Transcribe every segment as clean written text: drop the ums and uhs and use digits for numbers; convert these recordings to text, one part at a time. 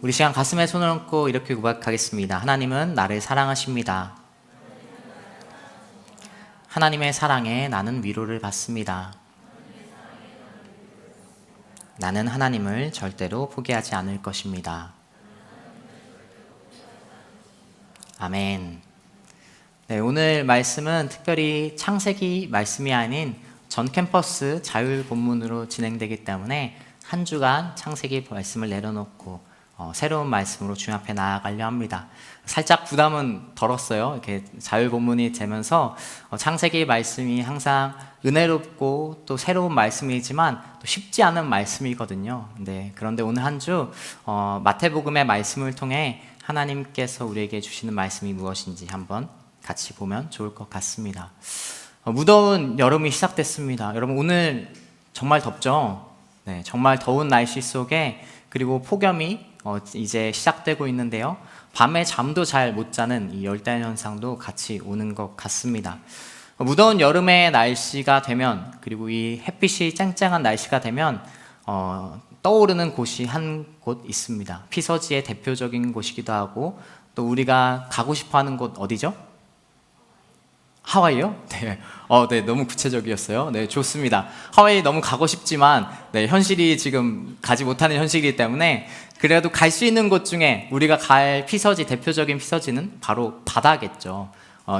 우리 시간 가슴에 손을 얹고 이렇게 고백하겠습니다. 하나님은 나를 사랑하십니다. 하나님의 사랑에 나는 위로를 받습니다. 나는 하나님을 절대로 포기하지 않을 것입니다. 아멘. 네, 오늘 말씀은 특별히 창세기 말씀이 아닌 전 캠퍼스 자율 본문으로 진행되기 때문에 한 주간 창세기 말씀을 내려놓고 새로운 말씀으로 주님 앞에 나아가려 합니다. 살짝 부담은 덜었어요. 이렇게 자율 본문이 되면서 창세기 말씀이 항상 은혜롭고 또 새로운 말씀이지만 또 쉽지 않은 말씀이거든요. 네, 그런데 오늘 한 주 마태복음의 말씀을 통해 하나님께서 우리에게 주시는 말씀이 무엇인지 한번 같이 보면 좋을 것 같습니다. 무더운 여름이 시작됐습니다. 여러분, 오늘 정말 덥죠? 네, 정말 더운 날씨 속에 그리고 폭염이 이제 시작되고 있는데요. 밤에 잠도 잘 못 자는 이 열대 현상도 같이 오는 것 같습니다. 무더운 여름의 날씨가 되면, 그리고 이 햇빛이 쨍쨍한 날씨가 되면 떠오르는 곳이 한 곳 있습니다. 피서지의 대표적인 곳이기도 하고, 또 우리가 가고 싶어하는 곳 어디죠? 하와이요? 네. 네, 너무 구체적이었어요. 네, 좋습니다. 하와이 너무 가고 싶지만, 네, 현실이 지금 가지 못하는 현실이기 때문에 그래도 갈 수 있는 곳 중에 우리가 갈 피서지, 대표적인 피서지는 바로 바다겠죠.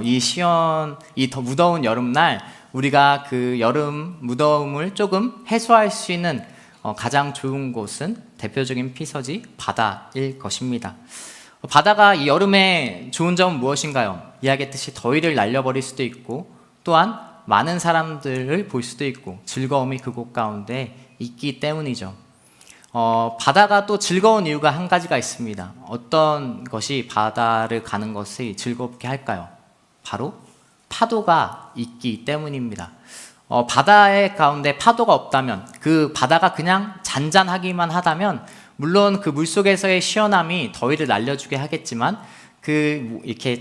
이 더 무더운 여름날 우리가 그 여름 무더움을 조금 해소할 수 있는 가장 좋은 곳은 대표적인 피서지 바다일 것입니다. 바다가 이 여름에 좋은 점은 무엇인가요? 이야기했듯이 더위를 날려버릴 수도 있고, 또한 많은 사람들을 볼 수도 있고 즐거움이 그곳 가운데 있기 때문이죠. 바다가 또 즐거운 이유가 한 가지가 있습니다. 어떤 것이 바다를 가는 것을 즐겁게 할까요? 바로 파도가 있기 때문입니다. 바다의 가운데 파도가 없다면, 그 바다가 그냥 잔잔하기만 하다면 물론 그 물속에서의 시원함이 더위를 날려주게 하겠지만, 그 이렇게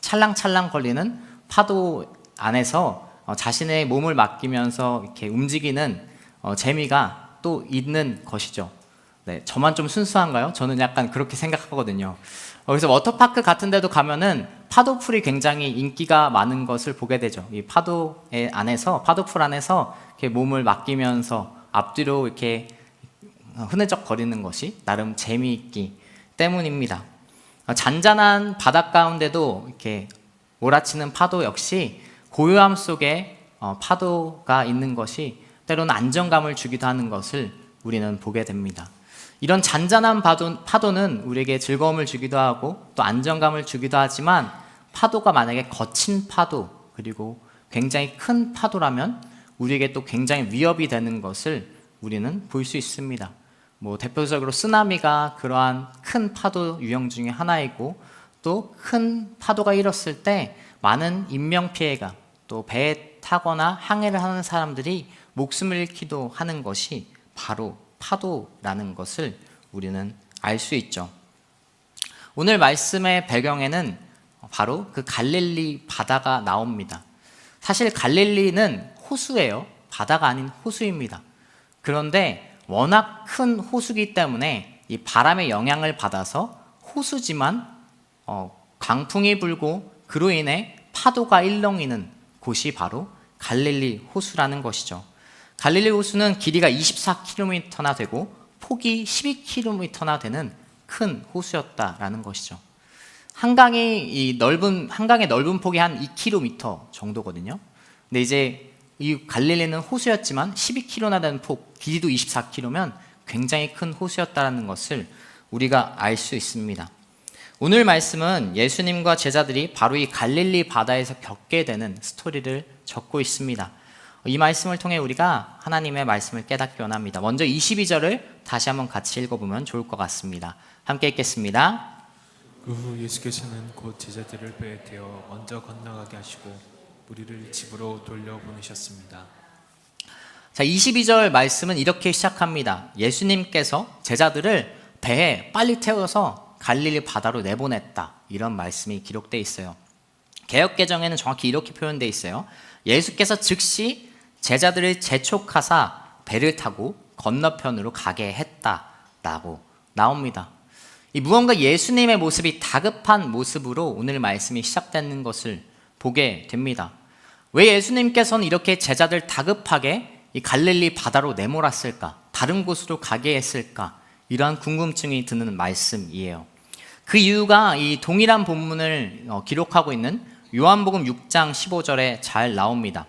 찰랑찰랑 거리는 파도 안에서 자신의 몸을 맡기면서 이렇게 움직이는 재미가 또 있는 것이죠. 네, 저만 좀 순수한가요? 저는 약간 그렇게 생각하거든요. 그래서 워터파크 같은 데도 가면은 파도풀이 굉장히 인기가 많은 것을 보게 되죠. 이 파도풀 안에서 이렇게 몸을 맡기면서 앞뒤로 이렇게 흐느적 거리는 것이 나름 재미있기 때문입니다. 잔잔한 바다 가운데도 이렇게 몰아치는 파도 역시 고요함 속에 파도가 있는 것이 때로는 안정감을 주기도 하는 것을 우리는 보게 됩니다. 이런 잔잔한 파도는 우리에게 즐거움을 주기도 하고 또 안정감을 주기도 하지만, 파도가 만약에 거친 파도, 그리고 굉장히 큰 파도라면 우리에게 또 굉장히 위협이 되는 것을 우리는 볼 수 있습니다. 대표적으로 쓰나미가 그러한 큰 파도 유형 중에 하나이고, 또 큰 파도가 일었을 때 많은 인명피해가, 또 배에 타거나 항해를 하는 사람들이 목숨을 잃기도 하는 것이 바로 파도라는 것을 우리는 알 수 있죠. 오늘 말씀의 배경에는 바로 그 갈릴리 바다가 나옵니다. 사실 갈릴리는 호수예요. 바다가 아닌 호수입니다. 그런데 워낙 큰 호수이기 때문에 이 바람의 영향을 받아서 호수지만 강풍이 불고 그로 인해 파도가 일렁이는 곳이 바로 갈릴리 호수라는 것이죠. 갈릴리 호수는 길이가 24km나 되고 폭이 12km나 되는 큰 호수였다라는 것이죠. 한강의 넓은 폭이 한 2km 정도거든요. 근데 이제 이 갈릴리는 호수였지만 12km나 되는 폭, 길이도 24km면 굉장히 큰 호수였다는 것을 우리가 알 수 있습니다. 오늘 말씀은 예수님과 제자들이 바로 이 갈릴리 바다에서 겪게 되는 스토리를 적고 있습니다. 이 말씀을 통해 우리가 하나님의 말씀을 깨닫기 원합니다. 먼저 22절을 다시 한번 같이 읽어보면 좋을 것 같습니다. 함께 읽겠습니다. 그 후 예수께서는 곧 제자들을 배에 태워 먼저 건너가게 하시고 무리를 집으로 돌려보내셨습니다. 자, 22절 말씀은 이렇게 시작합니다. 예수님께서 제자들을 배에 빨리 태워서 갈릴리 바다로 내보냈다, 이런 말씀이 기록되어 있어요. 개역개정에는 정확히 이렇게 표현되어 있어요. 예수께서 즉시 제자들을 재촉하사 배를 타고 건너편으로 가게 했다라고 나옵니다. 이 무언가 예수님의 모습이 다급한 모습으로 오늘 말씀이 시작되는 것을 보게 됩니다. 왜 예수님께서는 이렇게 제자들 다급하게 이 갈릴리 바다로 내몰았을까? 다른 곳으로 가게 했을까? 이러한 궁금증이 드는 말씀이에요. 그 이유가 이 동일한 본문을 기록하고 있는 요한복음 6장 15절에 잘 나옵니다.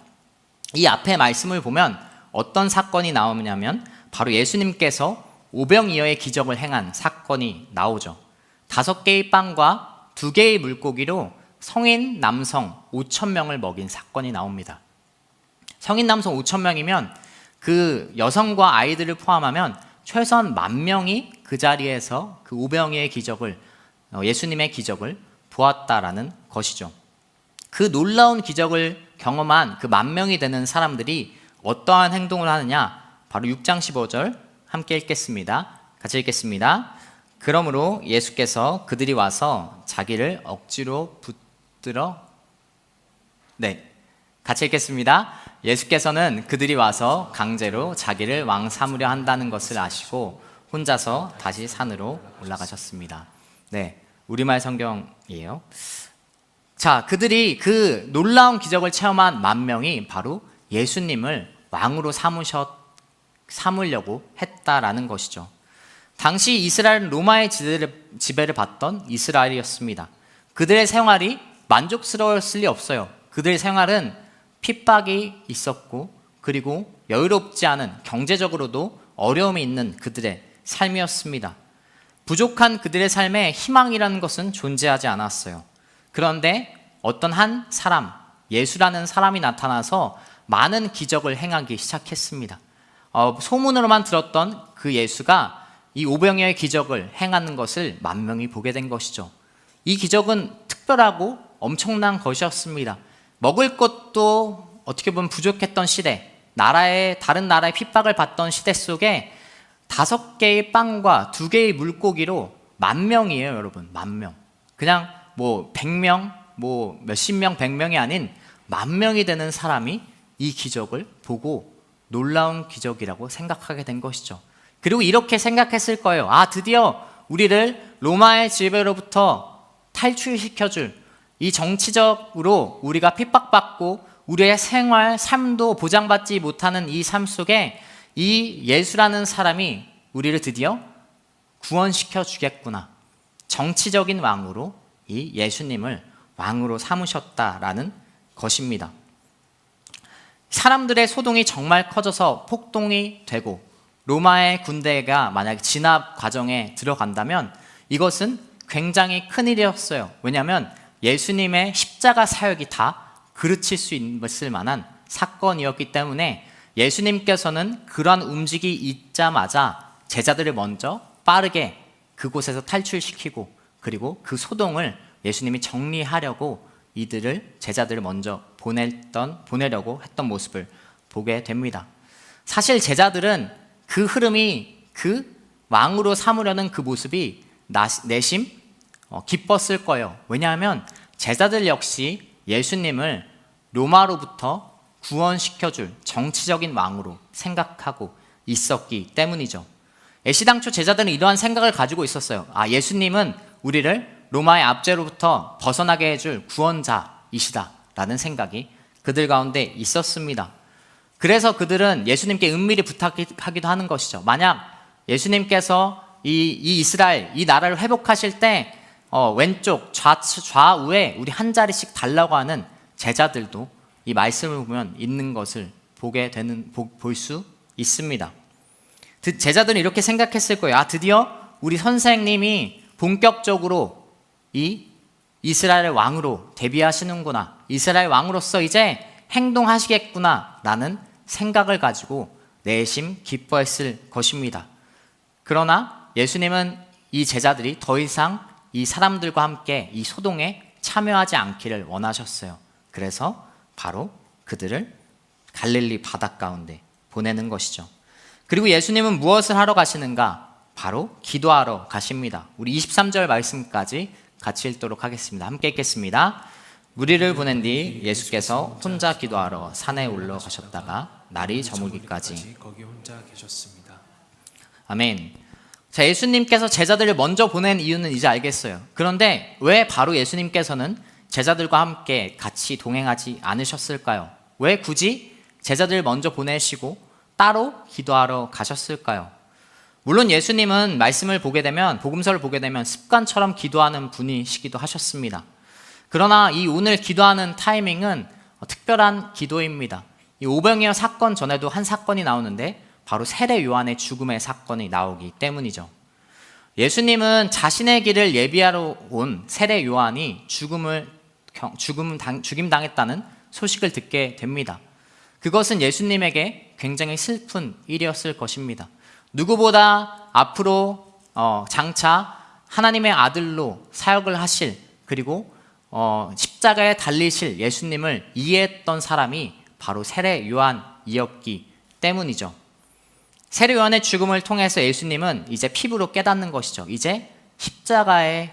이 앞에 말씀을 보면 어떤 사건이 나오냐면 바로 예수님께서 오병이어의 기적을 행한 사건이 나오죠. 5개의 빵과 2개의 물고기로 성인 남성 5,000명을 먹인 사건이 나옵니다. 성인 남성 5,000명이면 그 여성과 아이들을 포함하면 최소한 10,000명이 그 자리에서 그 오병이어의 기적을, 예수님의 기적을 보았다라는 것이죠. 그 놀라운 기적을 경험한 그 10,000명이 되는 사람들이 어떠한 행동을 하느냐? 바로 6장 15절 함께 읽겠습니다. 같이 읽겠습니다. 그러므로 예수께서 그들이 와서 자기를 억지로 붙들어 같이 읽겠습니다. 예수께서는 그들이 와서 강제로 자기를 왕 삼으려 한다는 것을 아시고 혼자서 다시 산으로 올라가셨습니다. 우리말 성경이에요. 자, 그들이 그 놀라운 기적을 체험한 10,000명이 바로 예수님을 왕으로 삼으려고 했다라는 것이죠. 당시 이스라엘은 로마의 지배를 받던 이스라엘이었습니다. 그들의 생활이 만족스러웠을 리 없어요. 그들의 생활은 핍박이 있었고 그리고 여유롭지 않은, 경제적으로도 어려움이 있는 그들의 삶이었습니다. 부족한 그들의 삶에 희망이라는 것은 존재하지 않았어요. 그런데 어떤 한 사람, 예수라는 사람이 나타나서 많은 기적을 행하기 시작했습니다. 소문으로만 들었던 그 예수가 이 오병이어의 기적을 행하는 것을 10,000명이 보게 된 것이죠. 이 기적은 특별하고 엄청난 것이었습니다. 먹을 것도 어떻게 보면 부족했던 시대, 다른 나라의 핍박을 받던 시대 속에 5개의 빵과 2개의 물고기로 10,000명이에요, 여러분. 10,000명. 그냥 100명, 몇십 명, 100명이 아닌 10,000명이 되는 사람이 이 기적을 보고 놀라운 기적이라고 생각하게 된 것이죠. 그리고 이렇게 생각했을 거예요. 드디어 우리를 로마의 지배로부터 탈출시켜줄, 이 정치적으로 우리가 핍박받고 우리의 생활, 삶도 보장받지 못하는 이 삶 속에 이 예수라는 사람이 우리를 드디어 구원시켜 주겠구나. 정치적인 왕으로 이 예수님을 왕으로 삼으셨다라는 것입니다. 사람들의 소동이 정말 커져서 폭동이 되고 로마의 군대가 만약에 진압 과정에 들어간다면 이것은 굉장히 큰일이었어요. 왜냐하면 예수님의 십자가 사역이 다 그르칠 수 있을 만한 사건이었기 때문에 예수님께서는 그러한 움직이 있자마자 제자들을 먼저 빠르게 그곳에서 탈출시키고 그리고 그 예수님이 정리하려고 제자들을 먼저 보내려고 했던 모습을 보게 됩니다. 사실 제자들은 그 흐름이, 그 왕으로 삼으려는 그 모습이 내심 기뻤을 거예요. 왜냐하면 제자들 역시 예수님을 로마로부터 구원시켜줄 정치적인 왕으로 생각하고 있었기 때문이죠. 애시당초 제자들은 이러한 생각을 가지고 있었어요. 예수님은 우리를 로마의 압제로부터 벗어나게 해줄 구원자이시다 라는 생각이 그들 가운데 있었습니다. 그래서 그들은 예수님께 은밀히 부탁하기도 하는 것이죠. 만약 예수님께서 이 이스라엘, 이 나라를 회복하실 때 왼쪽 좌우에 우리 한 자리씩 달라고 하는 제자들도 이 말씀을 보면 있는 것을 볼 수 있습니다. 제자들은 이렇게 생각했을 거예요. 드디어 우리 선생님이 본격적으로 이 이스라엘 왕으로 데뷔하시는구나. 이스라엘 왕으로서 이제 행동하시겠구나 라는 생각을 가지고 내심 기뻐했을 것입니다. 그러나 예수님은 이 제자들이 더 이상 이 사람들과 함께 이 소동에 참여하지 않기를 원하셨어요. 그래서 바로 그들을 갈릴리 바닷가운데 보내는 것이죠. 그리고 예수님은 무엇을 하러 가시는가? 바로 기도하러 가십니다. 우리 23절 말씀까지 같이 읽도록 하겠습니다. 함께 읽겠습니다. 무리를 보낸 뒤 예수께서 혼자 기도하러 산에 올라가셨다가 날이 저물기까지 거기 혼자 계셨습니다. 아멘. 자, 예수님께서 제자들을 먼저 보낸 이유는 이제 알겠어요. 그런데 왜 바로 예수님께서는 제자들과 함께 같이 동행하지 않으셨을까요? 왜 굳이 제자들을 먼저 보내시고 따로 기도하러 가셨을까요? 물론 예수님은 말씀을 보게 되면, 복음서를 보게 되면 습관처럼 기도하는 분이시기도 하셨습니다. 그러나 이 오늘 기도하는 타이밍은 특별한 기도입니다. 이 오병이어 사건 전에도 한 사건이 나오는데 바로 세례 요한의 죽음의 사건이 나오기 때문이죠. 예수님은 자신의 길을 예비하러 온 세례 요한이 죽임당했다는 소식을 듣게 됩니다. 그것은 예수님에게 굉장히 슬픈 일이었을 것입니다. 누구보다 앞으로 장차 하나님의 아들로 사역을 하실, 그리고 십자가에 달리실 예수님을 이해했던 사람이 바로 세례 요한이었기 때문이죠. 세례 요한의 죽음을 통해서 예수님은 이제 피부로 깨닫는 것이죠. 이제 십자가에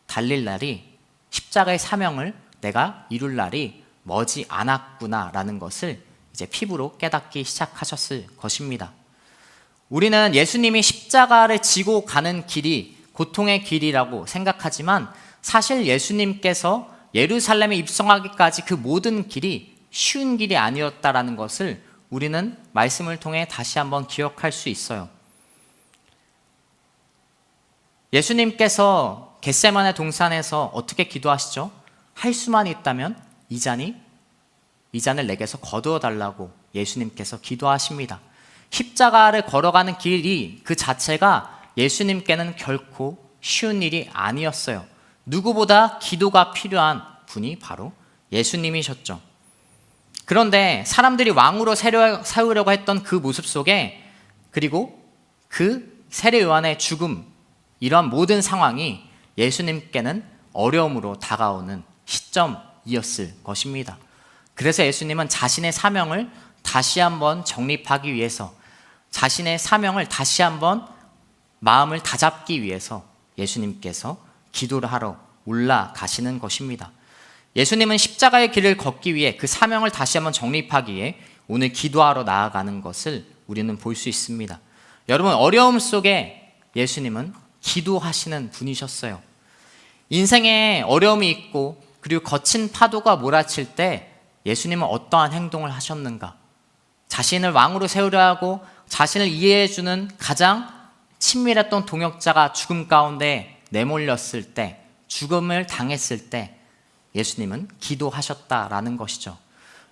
달릴 날이, 십자가의 사명을 내가 이룰 날이 머지 않았구나라는 것을 이제 피부로 깨닫기 시작하셨을 것입니다. 우리는 예수님이 십자가를 지고 가는 길이 고통의 길이라고 생각하지만 사실 예수님께서 예루살렘에 입성하기까지 그 모든 길이 쉬운 길이 아니었다라는 것을 우리는 말씀을 통해 다시 한번 기억할 수 있어요. 예수님께서 겟세마네 동산에서 어떻게 기도하시죠? 할 수만 있다면 이 잔을 내게서 거두어 달라고 예수님께서 기도하십니다. 십자가를 걸어가는 길이 그 자체가 예수님께는 결코 쉬운 일이 아니었어요. 누구보다 기도가 필요한 분이 바로 예수님이셨죠. 그런데 사람들이 왕으로 세우려고 했던 그 모습 속에, 그리고 그 세례 요한의 죽음, 이런 모든 상황이 예수님께는 어려움으로 다가오는 시점이었을 것입니다. 그래서 예수님은 자신의 사명을 다시 한번 정립하기 위해서, 자신의 사명을 다시 한번 마음을 다잡기 위해서 예수님께서 기도를 하러 올라가시는 것입니다. 예수님은 십자가의 길을 걷기 위해, 그 사명을 다시 한번 정립하기 위해 오늘 기도하러 나아가는 것을 우리는 볼 수 있습니다. 여러분, 어려움 속에 예수님은 기도하시는 분이셨어요. 인생에 어려움이 있고 그리고 거친 파도가 몰아칠 때 예수님은 어떠한 행동을 하셨는가? 자신을 왕으로 세우려 하고 자신을 이해해주는 가장 친밀했던 동역자가 죽음 가운데 내몰렸을 때, 죽음을 당했을 때 예수님은 기도하셨다라는 것이죠.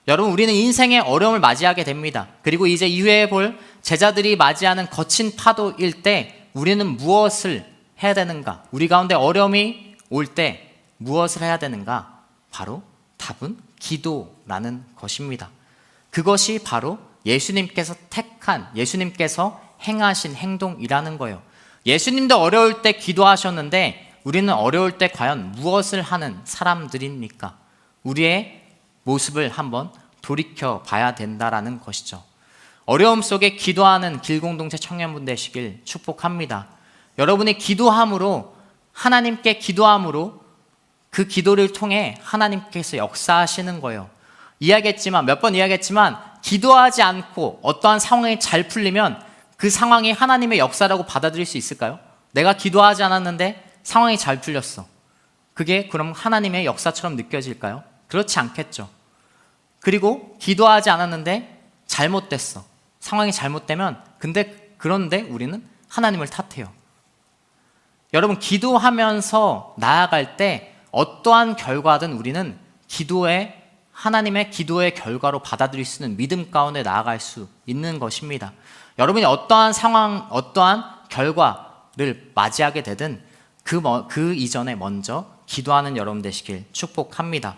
여러분, 우리는 인생의 어려움을 맞이하게 됩니다. 그리고 이제 이후에 볼 제자들이 맞이하는 거친 파도일 때 우리는 무엇을 해야 되는가? 우리 가운데 어려움이 올 때 무엇을 해야 되는가? 바로 답은 기도라는 것입니다. 그것이 바로 예수님께서 택한, 예수님께서 행하신 행동이라는 거예요. 예수님도 어려울 때 기도하셨는데 우리는 어려울 때 과연 무엇을 하는 사람들입니까? 우리의 모습을 한번 돌이켜 봐야 된다라는 것이죠. 어려움 속에 기도하는 길공동체 청년분 되시길 축복합니다. 여러분이 기도함으로, 하나님께 기도함으로 그 기도를 통해 하나님께서 역사하시는 거예요. 몇 번 이야기했지만 기도하지 않고 어떠한 상황이 잘 풀리면 그 상황이 하나님의 역사라고 받아들일 수 있을까요? 내가 기도하지 않았는데 상황이 잘 풀렸어. 그게 그럼 하나님의 역사처럼 느껴질까요? 그렇지 않겠죠. 그리고 기도하지 않았는데 잘못됐어. 상황이 잘못되면 그런데 우리는 하나님을 탓해요. 여러분, 기도하면서 나아갈 때 어떠한 결과든 우리는 하나님의 기도의 결과로 받아들일 수 있는 믿음 가운데 나아갈 수 있는 것입니다. 여러분이 어떠한 상황, 어떠한 결과를 맞이하게 되든 그 이전에 먼저 기도하는 여러분 되시길 축복합니다.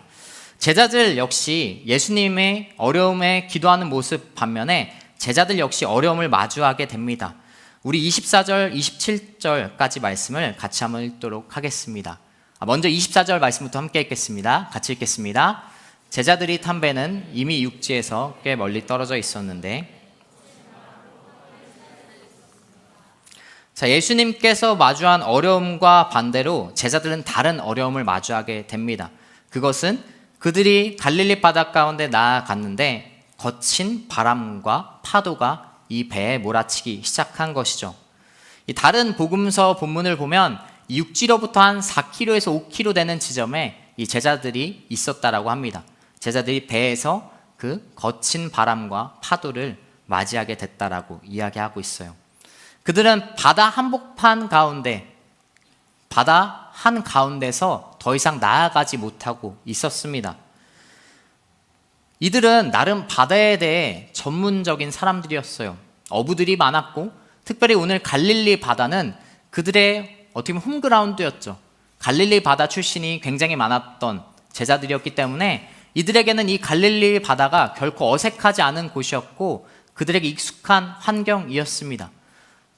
제자들 역시 예수님의 어려움에 기도하는 모습 반면에 제자들 역시 어려움을 마주하게 됩니다. 우리 24절, 27절까지 말씀을 같이 한번 읽도록 하겠습니다. 먼저 24절 말씀부터 함께 읽겠습니다. 같이 읽겠습니다. 제자들이 탄 배는 이미 육지에서 꽤 멀리 떨어져 있었는데, 자, 예수님께서 마주한 어려움과 반대로 제자들은 다른 어려움을 마주하게 됩니다. 그것은 그들이 갈릴리 바다 가운데 나아갔는데 거친 바람과 파도가 이 배에 몰아치기 시작한 것이죠. 이 다른 복음서 본문을 보면 이 육지로부터 한 4km에서 5km 되는 지점에 이 제자들이 있었다라고 합니다. 제자들이 배에서 그 거친 바람과 파도를 맞이하게 됐다라고 이야기하고 있어요. 그들은 바다 한복판 가운데, 바다 한가운데서 더 이상 나아가지 못하고 있었습니다. 이들은 나름 바다에 대해 전문적인 사람들이었어요. 어부들이 많았고, 특별히 오늘 갈릴리 바다는 그들의 어떻게 보면 홈그라운드였죠. 갈릴리 바다 출신이 굉장히 많았던 제자들이었기 때문에 이들에게는 이 갈릴리 바다가 결코 어색하지 않은 곳이었고 그들에게 익숙한 환경이었습니다.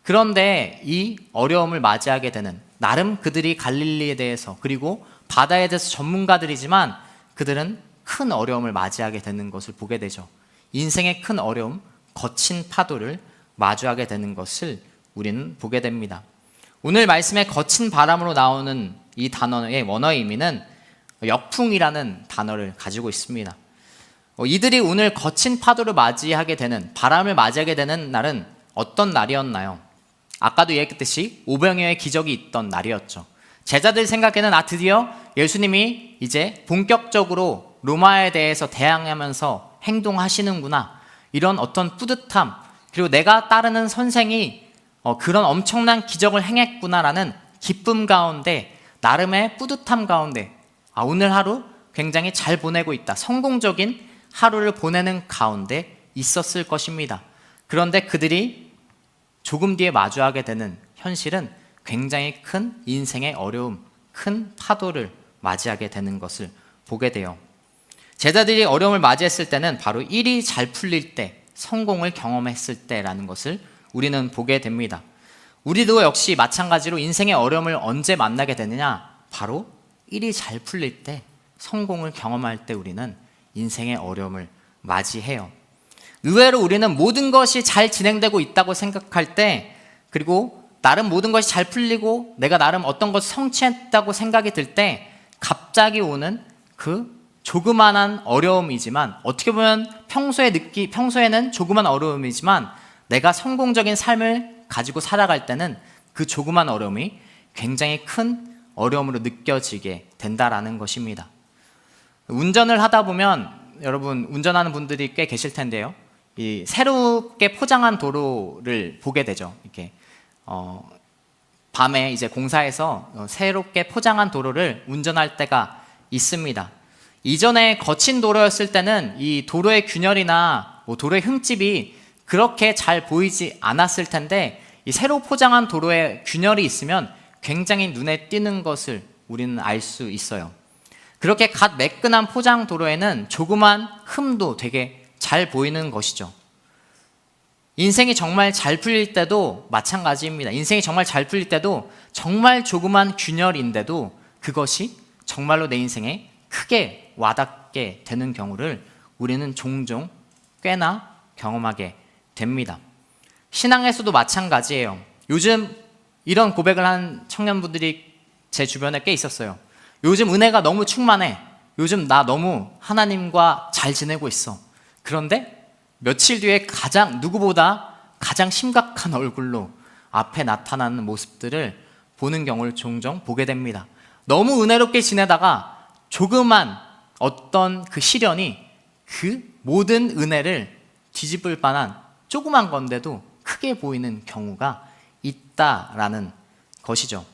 그런데 이 어려움을 맞이하게 되는, 나름 그들이 갈릴리에 대해서 그리고 바다에 대해서 전문가들이지만 그들은 큰 어려움을 맞이하게 되는 것을 보게 되죠. 인생의 큰 어려움, 거친 파도를 마주하게 되는 것을 우리는 보게 됩니다. 오늘 말씀에 거친 바람으로 나오는 이 단어의 원어의 의미는 역풍이라는 단어를 가지고 있습니다. 이들이 오늘 거친 파도를 맞이하게 되는, 바람을 맞이하게 되는 날은 어떤 날이었나요? 아까도 얘기했듯이 오병이어의 기적이 있던 날이었죠. 제자들 생각에는 드디어 예수님이 이제 본격적으로 로마에 대해서 대항하면서 행동하시는구나, 이런 어떤 뿌듯함, 그리고 내가 따르는 선생이 그런 엄청난 기적을 행했구나라는 기쁨 가운데, 나름의 뿌듯함 가운데 오늘 하루 굉장히 잘 보내고 있다, 성공적인 하루를 보내는 가운데 있었을 것입니다. 그런데 그들이 조금 뒤에 마주하게 되는 현실은 굉장히 큰 인생의 어려움, 큰 파도를 맞이하게 되는 것을 보게 돼요. 제자들이 어려움을 맞이했을 때는 바로 일이 잘 풀릴 때, 성공을 경험했을 때라는 것을 우리는 보게 됩니다. 우리도 역시 마찬가지로 인생의 어려움을 언제 만나게 되느냐? 바로 일이 잘 풀릴 때, 성공을 경험할 때 우리는 인생의 어려움을 맞이해요. 의외로 우리는 모든 것이 잘 진행되고 있다고 생각할 때, 그리고 나름 모든 것이 잘 풀리고 내가 나름 어떤 것을 성취했다고 생각이 들 때 갑자기 오는 그 조그만한 어려움이지만, 어떻게 보면 평소에는 조그만 어려움이지만 내가 성공적인 삶을 가지고 살아갈 때는 그 조그만 어려움이 굉장히 큰 어려움으로 느껴지게 된다라는 것입니다. 운전을 하다 보면 여러분, 운전하는 분들이 꽤 계실 텐데요. 이 새롭게 포장한 도로를 보게 되죠. 이렇게 밤에 이제 공사해서 새롭게 포장한 도로를 운전할 때가 있습니다. 이전에 거친 도로였을 때는 이 도로의 균열이나 도로의 흠집이 그렇게 잘 보이지 않았을 텐데, 이 새로 포장한 도로에 균열이 있으면 굉장히 눈에 띄는 것을 우리는 알 수 있어요. 그렇게 갓 매끈한 포장 도로에는 조그만 흠도 되게 잘 보이는 것이죠. 인생이 정말 잘 풀릴 때도 마찬가지입니다. 인생이 정말 잘 풀릴 때도 정말 조그만 균열인데도 그것이 정말로 내 인생에 크게 와닿게 되는 경우를 우리는 종종 꽤나 경험하게 됩니다. 신앙에서도 마찬가지예요. 요즘 이런 고백을 한 청년분들이 제 주변에 꽤 있었어요. 요즘 은혜가 너무 충만해. 요즘 나 너무 하나님과 잘 지내고 있어. 그런데 며칠 뒤에 누구보다 가장 심각한 얼굴로 앞에 나타나는 모습들을 보는 경우를 종종 보게 됩니다. 너무 은혜롭게 지내다가 조그만 어떤 그 시련이 그 모든 은혜를 뒤집을 만한 조그만 건데도 크게 보이는 경우가 있다라는 것이죠.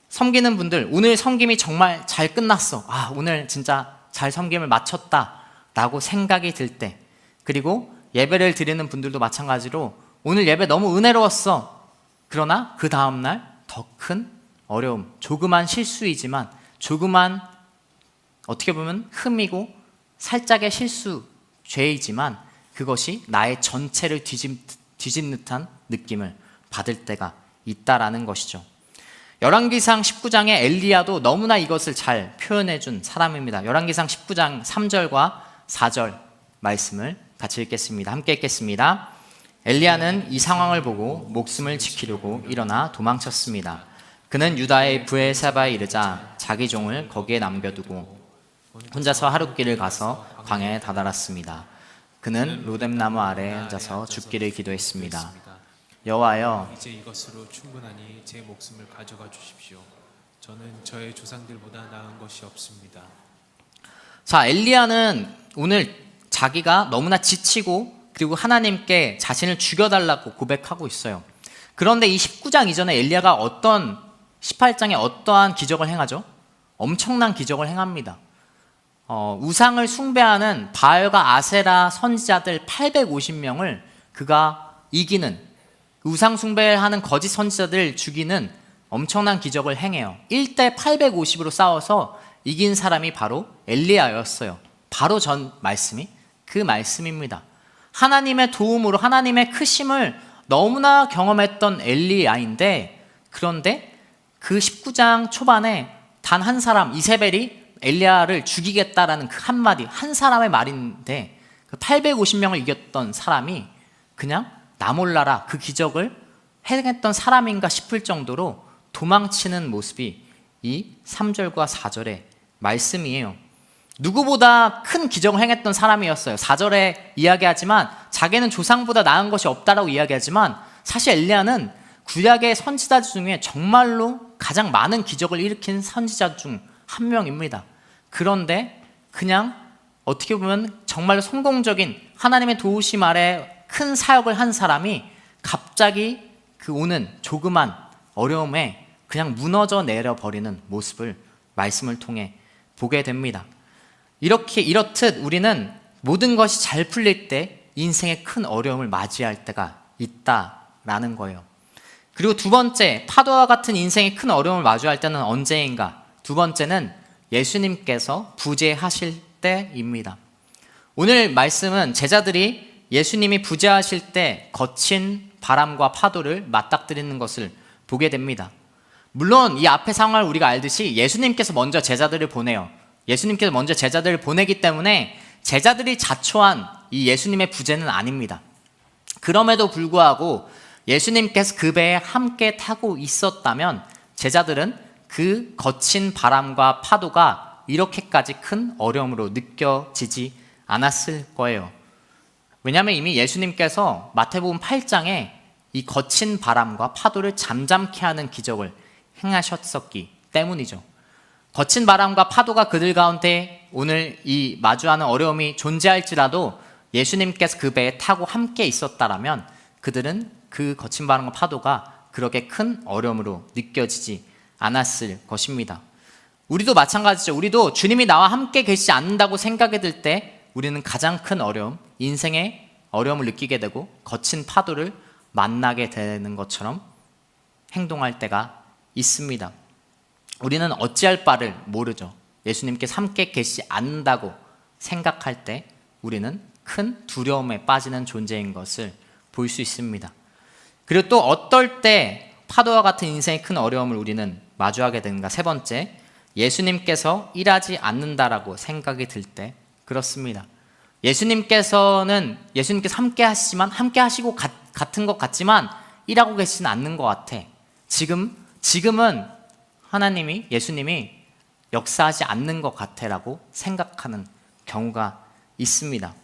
섬기는 분들, 오늘 섬김이 정말 잘 끝났어. 오늘 진짜 잘 섬김을 마쳤다 라고 생각이 들 때, 그리고 예배를 드리는 분들도 마찬가지로 오늘 예배 너무 은혜로웠어. 그러나 그 다음날 더 큰 어려움, 조그만 실수이지만, 조그만 어떻게 보면 흠이고 살짝의 실수, 죄이지만 그것이 나의 전체를 뒤진 듯한 느낌을 받을 때가 있다라는 것이죠. 열왕기상 19장의 엘리야도 너무나 이것을 잘 표현해 준 사람입니다. 열왕기상 19장 3절과 4절 말씀을 같이 읽겠습니다. 함께 읽겠습니다. 엘리야는 이 상황을 보고 목숨을 지키려고 일어나 도망쳤습니다. 그는 유다의 브에사바에 이르자 자기 종을 거기에 남겨두고 혼자서 하룻길을 가서 광야에 다다랐습니다. 그는 로뎀나무 아래에 앉아서 죽기를 기도했습니다. 여호와여, 이제 이것으로 충분하니 제 목숨을 가져가 주십시오. 저는 저의 조상들보다 나은 것이 없습니다. 자, 엘리야는 오늘 자기가 너무나 지치고 그리고 하나님께 자신을 죽여달라고 고백하고 있어요. 그런데 이 19장 이전에 엘리야가 18장에 어떠한 기적을 행하죠? 엄청난 기적을 행합니다. 우상을 숭배하는 바알과 아세라 선지자들 850명을 그가 이기는, 우상 숭배하는 거짓 선지자들을 죽이는 엄청난 기적을 행해요. 1대 850으로 싸워서 이긴 사람이 바로 엘리야였어요. 바로 전 말씀이 그 말씀입니다. 하나님의 도움으로 하나님의 크심을 너무나 경험했던 엘리야인데, 그런데 그 19장 초반에 단 한 사람, 이세벨이 엘리야를 죽이겠다라는 그 한마디, 한 사람의 말인데, 그 850명을 이겼던 사람이 그냥 나 몰라라 그 기적을 행했던 사람인가 싶을 정도로 도망치는 모습이 이 3절과 4절의 말씀이에요. 누구보다 큰 기적을 행했던 사람이었어요. 4절에 이야기하지만 자기는 조상보다 나은 것이 없다라고 이야기하지만, 사실 엘리야는 구약의 선지자 중에 정말로 가장 많은 기적을 일으킨 선지자 중 한 명입니다. 그런데 그냥 어떻게 보면 정말로 성공적인 하나님의 도우심 아래 큰 사역을 한 사람이 갑자기 그 오는 조그만 어려움에 그냥 무너져 내려버리는 모습을 말씀을 통해 보게 됩니다. 이렇듯 우리는 모든 것이 잘 풀릴 때 인생의 큰 어려움을 맞이할 때가 있다라는 거예요. 그리고 두 번째, 파도와 같은 인생의 큰 어려움을 마주할 때는 언제인가? 두 번째는 예수님께서 부재하실 때입니다. 오늘 말씀은 제자들이 예수님이 부재하실 때 거친 바람과 파도를 맞닥뜨리는 것을 보게 됩니다. 물론 이 앞의 상황을 우리가 알듯이 예수님께서 먼저 제자들을 보내요. 예수님께서 먼저 제자들을 보내기 때문에 제자들이 자초한 이 예수님의 부재는 아닙니다. 그럼에도 불구하고 예수님께서 그 배에 함께 타고 있었다면 제자들은 그 거친 바람과 파도가 이렇게까지 큰 어려움으로 느껴지지 않았을 거예요. 왜냐하면 이미 예수님께서 마태복음 8장에 이 거친 바람과 파도를 잠잠케 하는 기적을 행하셨었기 때문이죠. 거친 바람과 파도가 그들 가운데 오늘 이 마주하는 어려움이 존재할지라도 예수님께서 그 배에 타고 함께 있었다라면 그들은 그 거친 바람과 파도가 그렇게 큰 어려움으로 느껴지지 않았을 것입니다. 우리도 마찬가지죠. 우리도 주님이 나와 함께 계시지 않는다고 생각이 들 때 우리는 가장 큰 어려움, 인생의 어려움을 느끼게 되고 거친 파도를 만나게 되는 것처럼 행동할 때가 있습니다. 우리는 어찌할 바를 모르죠. 예수님께서 함께 계시지 않는다고 생각할 때 우리는 큰 두려움에 빠지는 존재인 것을 볼 수 있습니다. 그리고 또 어떨 때 파도와 같은 인생의 큰 어려움을 우리는 마주하게 되는가? 세 번째, 예수님께서 일하지 않는다라고 생각이 들 때 그렇습니다. 예수님께서 함께 하시지만 함께 하시고 같은 것 같지만 일하고 계시진 않는 것 같아. 지금은 예수님이 역사하지 않는 것 같아라고 생각하는 경우가 있습니다.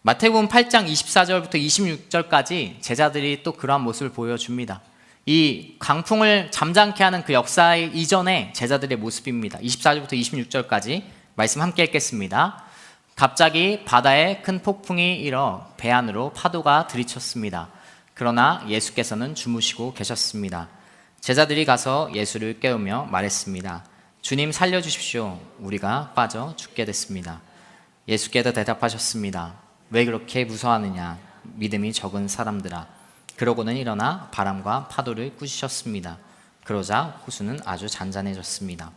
마태복음 8장 24절부터 26절까지 제자들이 또 그러한 모습을 보여줍니다. 이 강풍을 잠잠케 하는 그 역사 이전의 제자들의 모습입니다. 24절부터 26절까지 말씀 함께 읽겠습니다. 갑자기 바다에 큰 폭풍이 일어 배 안으로 파도가 들이쳤습니다. 그러나 예수께서는 주무시고 계셨습니다. 제자들이 가서 예수를 깨우며 말했습니다. 주님 살려주십시오. 우리가 빠져 죽게 됐습니다. 예수께서 대답하셨습니다. 왜 그렇게 무서워하느냐? 믿음이 적은 사람들아. 그러고는 일어나 바람과 파도를 꾸짖으셨습니다. 그러자 호수는 아주 잔잔해졌습니다.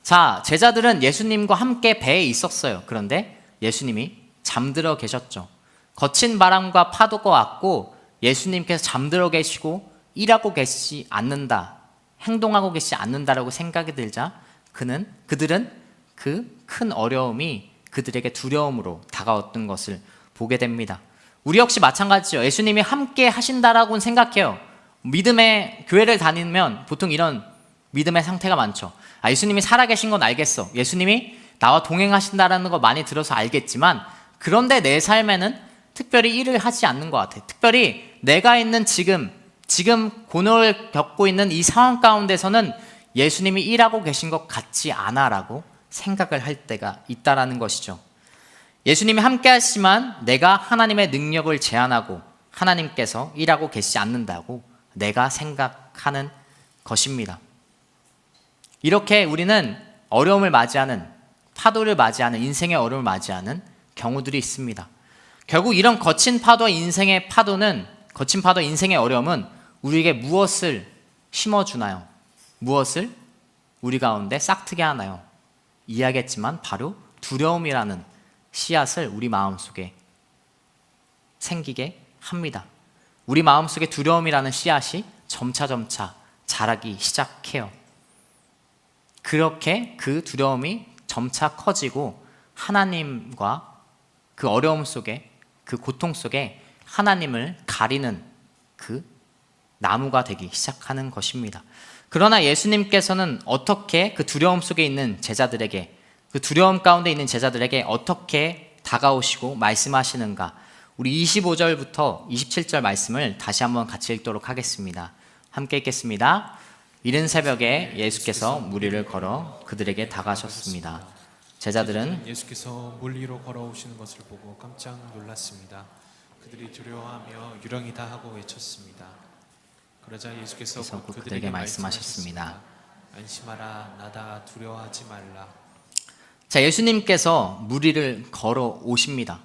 자, 제자들은 예수님과 함께 배에 있었어요. 그런데 예수님이 잠들어 계셨죠. 거친 바람과 파도가 왔고 예수님께서 잠들어 계시고 일하고 계시지 않는다, 행동하고 계시지 않는다라고 생각이 들자 그들은 그 큰 어려움이 그들에게 두려움으로 다가왔던 것을 보게 됩니다. 우리 역시 마찬가지죠. 예수님이 함께 하신다라고는 생각해요. 믿음의 교회를 다니면 보통 이런 믿음의 상태가 많죠. 예수님이 살아계신 건 알겠어. 예수님이 나와 동행하신다라는 거 많이 들어서 알겠지만, 그런데 내 삶에는 특별히 일을 하지 않는 것 같아. 특별히 내가 있는 지금 고난을 겪고 있는 이 상황 가운데서는 예수님이 일하고 계신 것 같지 않아라고 생각을 할 때가 있다라는 것이죠. 예수님이 함께 하시지만 내가 하나님의 능력을 제한하고 하나님께서 일하고 계시지 않는다고 내가 생각하는 것입니다. 이렇게 우리는 어려움을 맞이하는, 파도를 맞이하는, 인생의 어려움을 맞이하는 경우들이 있습니다. 결국 이런 거친 파도, 인생의 어려움은 우리에게 무엇을 심어주나요? 무엇을 우리 가운데 싹트게 하나요? 이야기했지만 바로 두려움이라는 씨앗을 우리 마음속에 생기게 합니다. 우리 마음속에 두려움이라는 씨앗이 점차 자라기 시작해요. 그렇게 그 두려움이 점차 커지고 하나님과 그 어려움 속에, 그 고통 속에 하나님을 가리는 그 나무가 되기 시작하는 것입니다. 그러나 예수님께서는 어떻게 그 두려움 속에 있는 제자들에게, 그 두려움 가운데 있는 제자들에게 어떻게 다가오시고 말씀하시는가? 우리 25절부터 27절 말씀을 다시 한번 같이 읽도록 하겠습니다. 함께 읽겠습니다. 이른 새벽에 예수께서 물 위를 걸어 그들에게 다가가셨습니다. 제자들은 예수께서 물 위로 걸어오시는 것을 보고 깜짝 놀랐습니다. 그들이 두려워하며 유령이다 하고 외쳤습니다. 그러자 예수께서 곧 그들에게 말씀하셨습니다. 안심하라, 나다, 두려워하지 말라. 자, 예수님께서 물 위를 걸어 오십니다.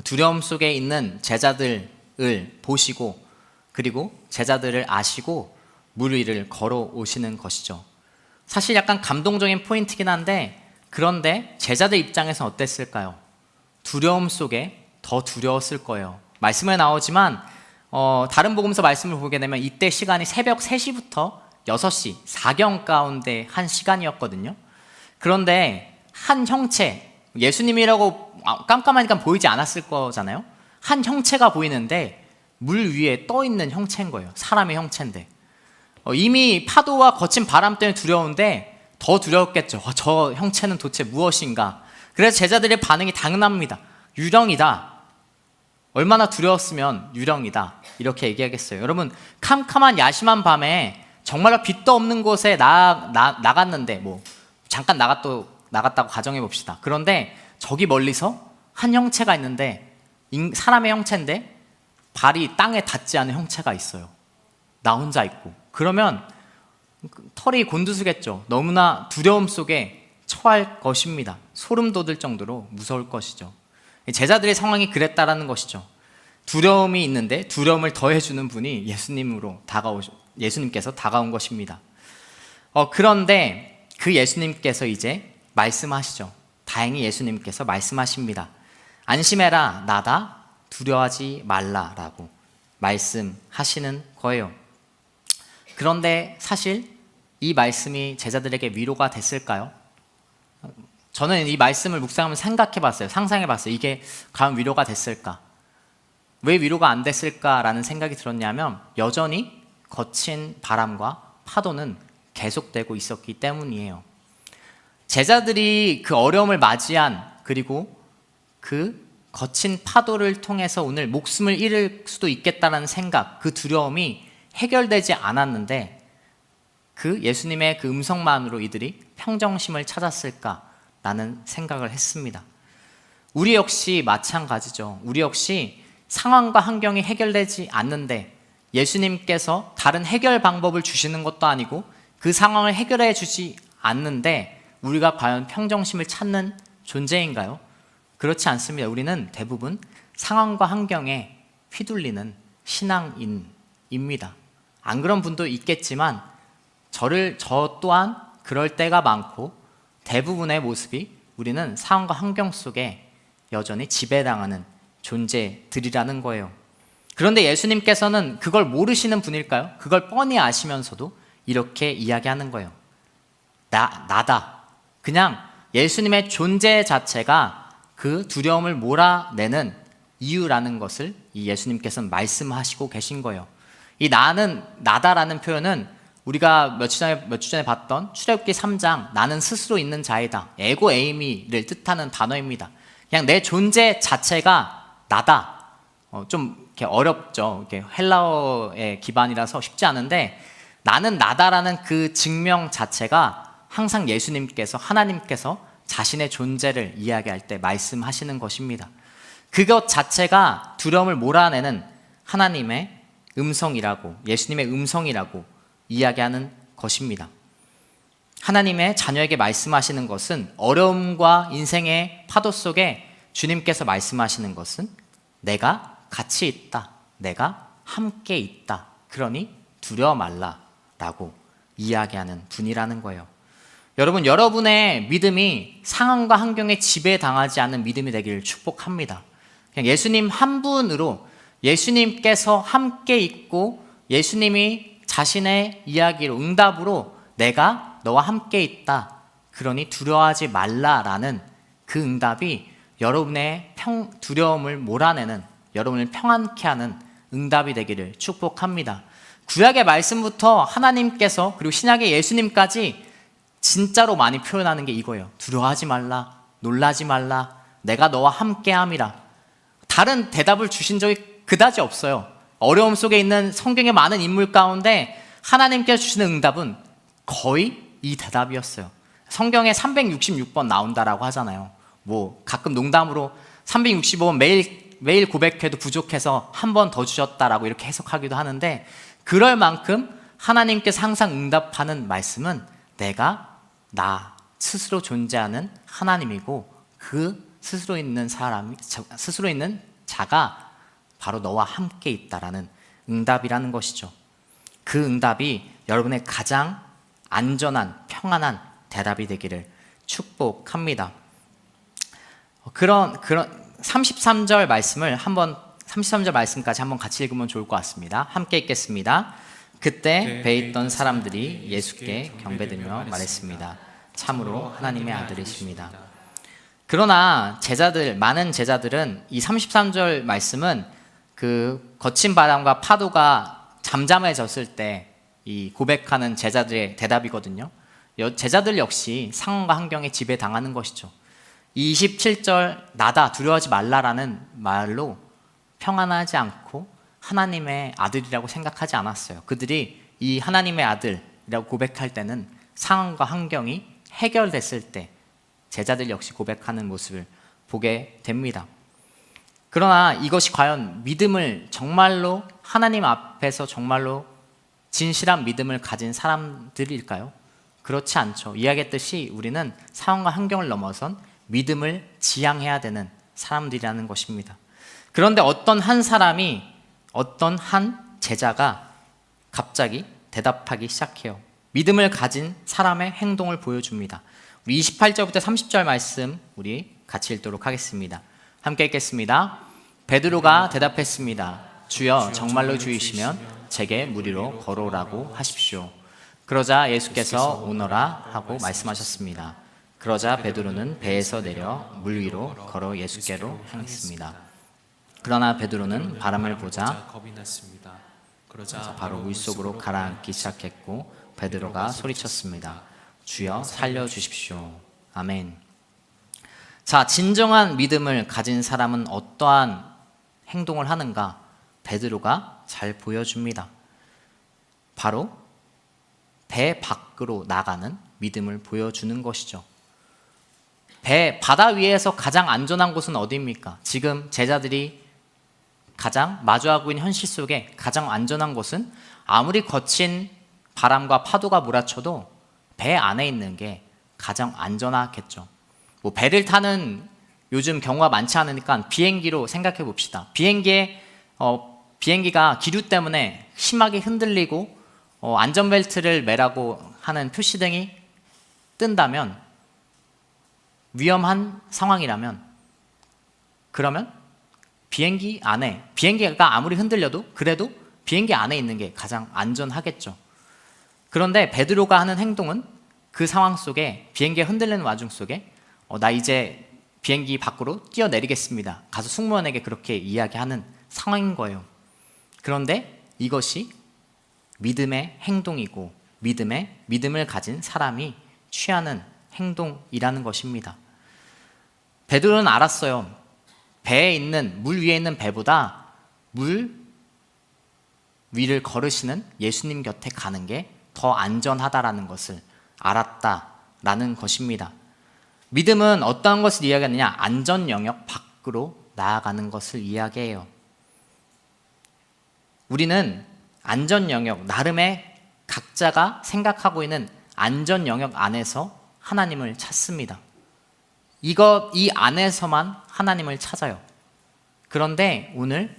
두려움 속에 있는 제자들을 보시고 그리고 제자들을 아시고 물 위를 걸어 오시는 것이죠. 사실 약간 감동적인 포인트긴 한데, 그런데 제자들 입장에서는 어땠을까요? 두려움 속에 더 두려웠을 거예요. 말씀에 나오지만 다른 복음서 말씀을 보게 되면 이때 시간이 새벽 3시부터 6시, 사경 가운데 한 시간이었거든요. 그런데 한 형체, 예수님이라고 깜깜하니까 보이지 않았을 거잖아요. 한 형체가 보이는데 물 위에 떠 있는 형체인 거예요. 사람의 형체인데 이미 파도와 거친 바람 때문에 두려운데 더 두려웠겠죠. 저 형체는 도대체 무엇인가? 그래서 제자들의 반응이 당연합니다. 유령이다. 얼마나 두려웠으면 유령이다. 이렇게 얘기하겠어요. 여러분, 캄캄한 야심한 밤에 정말로 빛도 없는 곳에 나갔는데, 잠깐 나갔다고 가정해 봅시다. 그런데 저기 멀리서 한 형체가 있는데, 사람의 형체인데 발이 땅에 닿지 않은 형체가 있어요. 나 혼자 있고. 그러면 털이 곤두서겠죠. 너무나 두려움 속에 처할 것입니다. 소름 돋을 정도로 무서울 것이죠. 제자들의 상황이 그랬다라는 것이죠. 두려움이 있는데 두려움을 더해주는 분이 예수님께서 다가온 것입니다. 그런데 그 예수님께서 이제 말씀하시죠. 다행히 예수님께서 말씀하십니다. 안심해라, 나다, 두려워하지 말라라고 말씀하시는 거예요. 그런데 사실 이 말씀이 제자들에게 위로가 됐을까요? 저는 이 말씀을 묵상하면서 생각해봤어요. 상상해봤어요. 이게 과연 위로가 됐을까? 왜 위로가 안 됐을까라는 생각이 들었냐면 여전히 거친 바람과 파도는 계속되고 있었기 때문이에요. 제자들이 그 어려움을 맞이한, 그리고 그 거친 파도를 통해서 오늘 목숨을 잃을 수도 있겠다는 생각, 그 두려움이 해결되지 않았는데 그 예수님의 그 음성만으로 이들이 평정심을 찾았을까라는 생각을 했습니다. 우리 역시 마찬가지죠. 우리 역시 상황과 환경이 해결되지 않는데 예수님께서 다른 해결 방법을 주시는 것도 아니고 그 상황을 해결해 주지 않는데 우리가 과연 평정심을 찾는 존재인가요? 그렇지 않습니다. 우리는 대부분 상황과 환경에 휘둘리는 신앙인입니다. 안 그런 분도 있겠지만 저 또한 그럴 때가 많고 대부분의 모습이 우리는 상황과 환경 속에 여전히 지배당하는 존재들이라는 거예요. 그런데 예수님께서는 그걸 모르시는 분일까요? 그걸 뻔히 아시면서도 이렇게 이야기하는 거예요. 나다. 그냥 예수님의 존재 자체가 그 두려움을 몰아내는 이유라는 것을 이 예수님께서는 말씀하시고 계신 거예요. 이 나다라는 표현은 우리가 몇 주 전에 봤던 출애굽기 3장 나는 스스로 있는 자이다. 에고 에이미를 뜻하는 단어입니다. 그냥 내 존재 자체가 나다. 좀 이렇게 어렵죠. 이렇게 헬라어의 기반이라서 쉽지 않은데 나는 나다라는 그 증명 자체가 항상 예수님께서 하나님께서 자신의 존재를 이야기할 때 말씀하시는 것입니다. 그것 자체가 두려움을 몰아내는 하나님의 음성이라고 예수님의 음성이라고 이야기하는 것입니다. 하나님의 자녀에게 말씀하시는 것은 어려움과 인생의 파도 속에 주님께서 말씀하시는 것은 내가 같이 있다. 내가 함께 있다. 그러니 두려워 말라라고 이야기하는 분이라는 거예요. 여러분, 여러분의 믿음이 상황과 환경에 지배당하지 않는 믿음이 되기를 축복합니다. 그냥 예수님 한 분으로 예수님께서 함께 있고 예수님이 자신의 이야기로 응답으로 내가 너와 함께 있다. 그러니 두려워하지 말라라는 그 응답이 여러분의 두려움을 몰아내는 여러분을 평안케 하는 응답이 되기를 축복합니다. 구약의 말씀부터 하나님께서 그리고 신약의 예수님까지 진짜로 많이 표현하는 게 이거예요. 두려워하지 말라, 놀라지 말라, 내가 너와 함께함이라. 다른 대답을 주신 적이 그다지 없어요. 어려움 속에 있는 성경의 많은 인물 가운데 하나님께서 주시는 응답은 거의 이 대답이었어요. 성경에 366번 나온다라고 하잖아요. 뭐 가끔 농담으로 365번 매일 고백해도 부족해서 한 번 더 주셨다라고 이렇게 해석하기도 하는데 그럴 만큼 하나님께서 항상 응답하는 말씀은 내가 나 스스로 존재하는 하나님이고 그 스스로 있는 자가 바로 너와 함께 있다라는 응답이라는 것이죠. 그 응답이 여러분의 가장 안전한 평안한 대답이 되기를 축복합니다. 그런 33절 말씀을 33절 말씀까지 한번 같이 읽으면 좋을 것 같습니다. 함께 읽겠습니다. 그때 배에 있던 사람들이 예수께 경배드리며 말했습니다. 참으로 하나님의 아들이십니다. 그러나 많은 제자들은 이 33절 말씀은 그 거친 바람과 파도가 잠잠해졌을 때 이 고백하는 제자들의 대답이거든요. 제자들 역시 상황과 환경에 지배당하는 것이죠. 27절 나다 두려워하지 말라라는 말로 평안하지 않고 하나님의 아들이라고 생각하지 않았어요. 그들이 이 하나님의 아들이라고 고백할 때는 상황과 환경이 해결됐을 때 제자들 역시 고백하는 모습을 보게 됩니다. 그러나 이것이 과연 믿음을 정말로 하나님 앞에서 정말로 진실한 믿음을 가진 사람들일까요? 그렇지 않죠. 이야기했듯이 우리는 상황과 환경을 넘어선 믿음을 지향해야 되는 사람들이라는 것입니다. 그런데 어떤 한 제자가 갑자기 대답하기 시작해요. 믿음을 가진 사람의 행동을 보여줍니다. 우리 28절부터 30절 말씀 우리 같이 읽도록 하겠습니다. 함께 읽겠습니다. 베드로가 대답했습니다. 주여 정말로 주이시면 제게 물 위로 걸어오라고 하십시오. 그러자 예수께서 오너라 하고 말씀하셨습니다. 그러자 베드로는 배에서 내려 물 위로 걸어 예수께로 향했습니다. 그러나 베드로는 바람을 보자 겁이 났습니다. 그러자 바로 물속으로 가라앉기 시작했고 베드로가 소리쳤습니다. 주여 살려주십시오. 아멘. 자, 진정한 믿음을 가진 사람은 어떠한 행동을 하는가? 베드로가 잘 보여줍니다. 바로 배 밖으로 나가는 믿음을 보여주는 것이죠. 바다 위에서 가장 안전한 곳은 어디입니까? 지금 제자들이 가장 마주하고 있는 현실 속에 가장 안전한 곳은 아무리 거친 바람과 파도가 몰아쳐도 배 안에 있는 게 가장 안전하겠죠. 뭐 배를 타는 요즘 경우가 많지 않으니까 비행기로 생각해 봅시다. 비행기가 기류 때문에 심하게 흔들리고 안전벨트를 매라고 하는 표시등이 뜬다면 위험한 상황이라면 그러면 비행기가 아무리 흔들려도 그래도 비행기 안에 있는 게 가장 안전하겠죠. 그런데 베드로가 하는 행동은 그 상황 속에 비행기가 흔들리는 와중 속에 나 이제 비행기 밖으로 뛰어내리겠습니다. 가서 승무원에게 그렇게 이야기하는 상황인 거예요. 그런데 이것이 믿음의 행동이고 믿음을 가진 사람이 취하는 행동이라는 것입니다. 베드로는 알았어요. 물 위에 있는 배보다 물 위를 걸으시는 예수님 곁에 가는 게 더 안전하다라는 것을 알았다라는 것입니다. 믿음은 어떠한 것을 이야기하느냐? 안전 영역 밖으로 나아가는 것을 이야기해요. 우리는 안전 영역, 나름의 각자가 생각하고 있는 안전 영역 안에서 하나님을 찾습니다. 이 안에서만 하나님을 찾아요. 그런데 오늘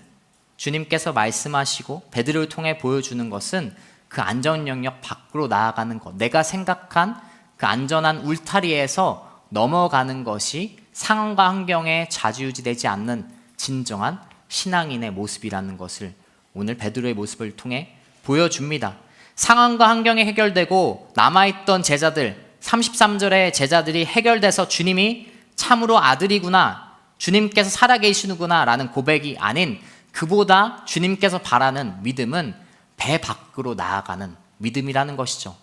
주님께서 말씀하시고 베드로를 통해 보여주는 것은 그 안전 영역 밖으로 나아가는 것, 내가 생각한 그 안전한 울타리에서 넘어가는 것이 상황과 환경에 좌지우지되지 않는 진정한 신앙인의 모습이라는 것을 오늘 베드로의 모습을 통해 보여줍니다. 상황과 환경이 해결되고 남아있던 제자들, 33절의 제자들이 해결돼서 주님이 참으로 아들이구나, 주님께서 살아계시는구나 라는 고백이 아닌, 그보다 주님께서 바라는 믿음은 배 밖으로 나아가는 믿음이라는 것이죠.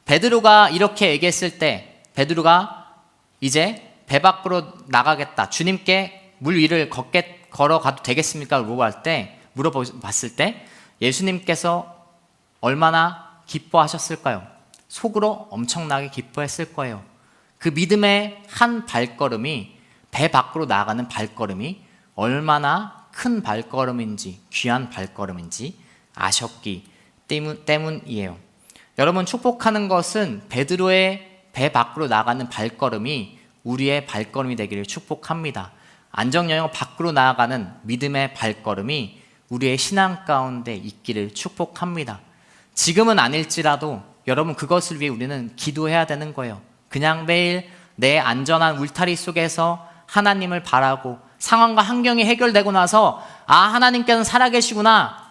베드로가 이렇게 얘기했을 때, 베드로가 이제 배 밖으로 나가겠다, 주님께 물 위를 걸어가도 되겠습니까? 물어봤을 때 예수님께서 얼마나 기뻐하셨을까요? 속으로 엄청나게 기뻐했을 거예요. 그 믿음의 한 발걸음이, 배 밖으로 나아가는 발걸음이 얼마나 큰 발걸음인지, 귀한 발걸음인지 아셨기 때문이에요. 여러분, 축복하는 것은 베드로의 배 밖으로 나가는 발걸음이 우리의 발걸음이 되기를 축복합니다. 안전 영역 밖으로 나아가는 믿음의 발걸음이 우리의 신앙 가운데 있기를 축복합니다. 지금은 아닐지라도 여러분, 그것을 위해 우리는 기도해야 되는 거예요. 그냥 매일 내 안전한 울타리 속에서 하나님을 바라고 상황과 환경이 해결되고 나서 하나님께서는 살아계시구나,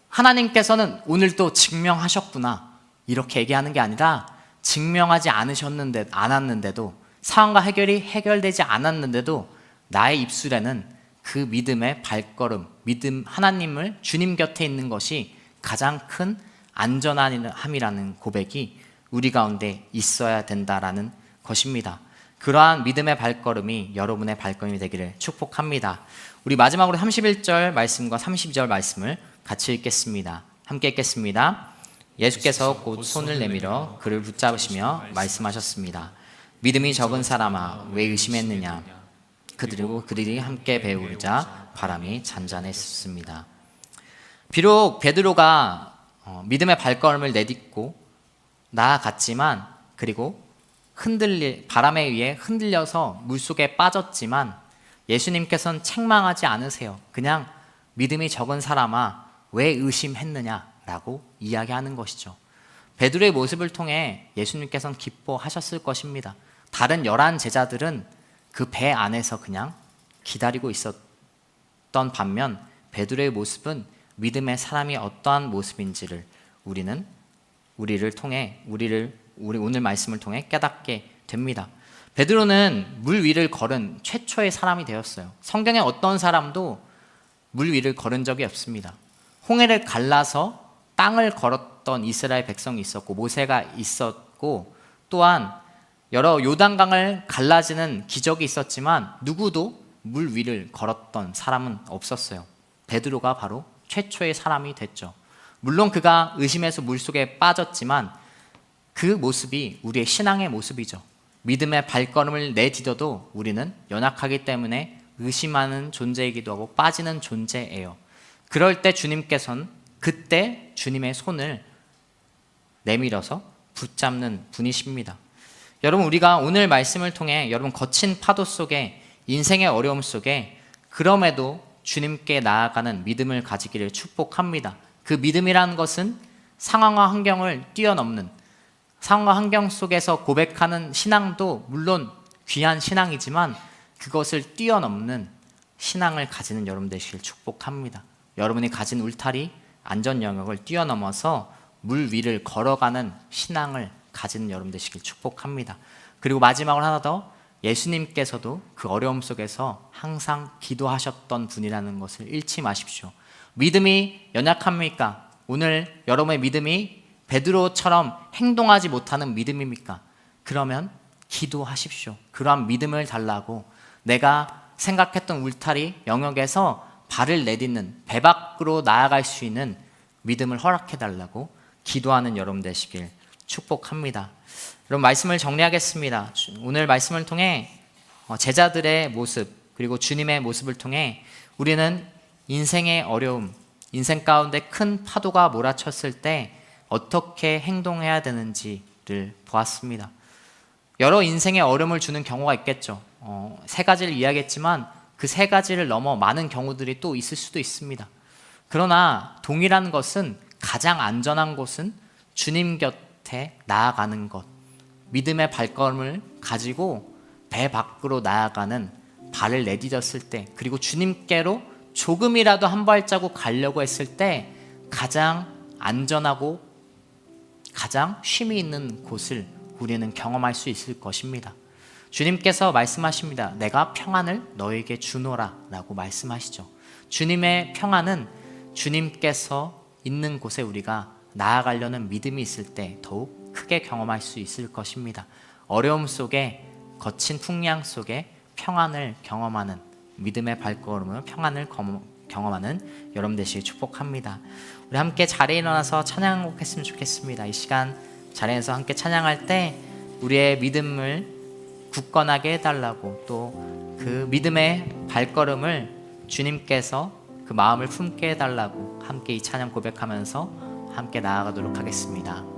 하나님께서는 오늘도 증명하셨구나, 이렇게 얘기하는 게 아니라 증명하지 않았는데도, 상황과 해결이 해결되지 않았는데도 나의 입술에는 그 믿음의 발걸음, 믿음, 하나님을, 주님 곁에 있는 것이 가장 큰 안전함이라는 고백이 우리 가운데 있어야 된다라는 것입니다. 그러한 믿음의 발걸음이 여러분의 발걸음이 되기를 축복합니다. 우리 마지막으로 31절 말씀과 32절 말씀을 같이 읽겠습니다. 함께 읽겠습니다. 예수께서 곧 손을 내밀어 그를 붙잡으시며 말씀하셨습니다. 믿음이 적은 사람아, 왜 의심했느냐? 그들이 함께 배우자 바람이 잔잔했습니다. 비록 베드로가 믿음의 발걸음을 내딛고 나아갔지만, 그리고 바람에 의해 흔들려서 물속에 빠졌지만, 예수님께서는 책망하지 않으세요. 그냥 믿음이 적은 사람아, 왜 의심했느냐라고 이야기하는 것이죠. 베드로의 모습을 통해 예수님께서는 기뻐하셨을 것입니다. 다른 11 제자들은 그 배 안에서 그냥 기다리고 있었던 반면, 베드로의 모습은 믿음의 사람이 어떠한 모습인지를 우리 오늘 말씀을 통해 깨닫게 됩니다. 베드로는 물 위를 걸은 최초의 사람이 되었어요. 성경에 어떤 사람도 물 위를 걸은 적이 없습니다. 홍해를 갈라서 땅을 걸었던 이스라엘 백성이 있었고, 모세가 있었고, 또한 여러 요단강을 갈라지는 기적이 있었지만 누구도 물 위를 걸었던 사람은 없었어요. 베드로가 바로 최초의 사람이 됐죠. 물론 그가 의심해서 물속에 빠졌지만 그 모습이 우리의 신앙의 모습이죠. 믿음의 발걸음을 내디뎌도 우리는 연약하기 때문에 의심하는 존재이기도 하고 빠지는 존재예요. 그럴 때 주님께서는 그때 주님의 손을 내밀어서 붙잡는 분이십니다. 여러분, 우리가 오늘 말씀을 통해 여러분 거친 파도 속에, 인생의 어려움 속에 그럼에도 주님께 나아가는 믿음을 가지기를 축복합니다. 그 믿음이라는 것은 상황과 환경을 뛰어넘는, 상황과 환경 속에서 고백하는 신앙도 물론 귀한 신앙이지만 그것을 뛰어넘는 신앙을 가지는 여러분 되시길 축복합니다. 여러분이 가진 울타리, 안전 영역을 뛰어넘어서 물 위를 걸어가는 신앙을 가지는 여러분 되시길 축복합니다. 그리고 마지막으로 하나 더, 예수님께서도 그 어려움 속에서 항상 기도하셨던 분이라는 것을 잃지 마십시오. 믿음이 연약합니까? 오늘 여러분의 믿음이 베드로처럼 행동하지 못하는 믿음입니까? 그러면 기도하십시오. 그러한 믿음을 달라고, 내가 생각했던 울타리 영역에서 발을 내딛는, 배 밖으로 나아갈 수 있는 믿음을 허락해 달라고 기도하는 여러분 되시길 축복합니다. 여러분, 말씀을 정리하겠습니다. 오늘 말씀을 통해 제자들의 모습, 그리고 주님의 모습을 통해 우리는 인생의 어려움, 인생 가운데 큰 파도가 몰아쳤을 때 어떻게 행동해야 되는지를 보았습니다. 여러 인생의 어려움을 주는 경우가 있겠죠. 3가지를 이야기했지만 그 3가지를 넘어 많은 경우들이 또 있을 수도 있습니다. 그러나 동일한 것은, 가장 안전한 곳은 주님 곁에 나아가는 것, 믿음의 발걸음을 가지고 배 밖으로 나아가는, 발을 내디뎠을 때, 그리고 주님께로 조금이라도 한 발자국 가려고 했을 때 가장 안전하고 가장 쉼이 있는 곳을 우리는 경험할 수 있을 것입니다. 주님께서 말씀하십니다. 내가 평안을 너에게 주노라 라고 말씀하시죠. 주님의 평안은 주님께서 있는 곳에 우리가 나아가려는 믿음이 있을 때 더욱 크게 경험할 수 있을 것입니다. 어려움 속에, 거친 풍랑 속에 평안을 경험하는, 믿음의 발걸음으로 평안을 경험하는 여러분 되시길 축복합니다. 우리 함께 자리에 일어나서 찬양곡 했으면 좋겠습니다. 이 시간 자리에서 함께 찬양할 때 우리의 믿음을 굳건하게 해달라고, 또 그 믿음의 발걸음을 주님께서 그 마음을 품게 해달라고 함께 이 찬양 고백하면서 함께 나아가도록 하겠습니다.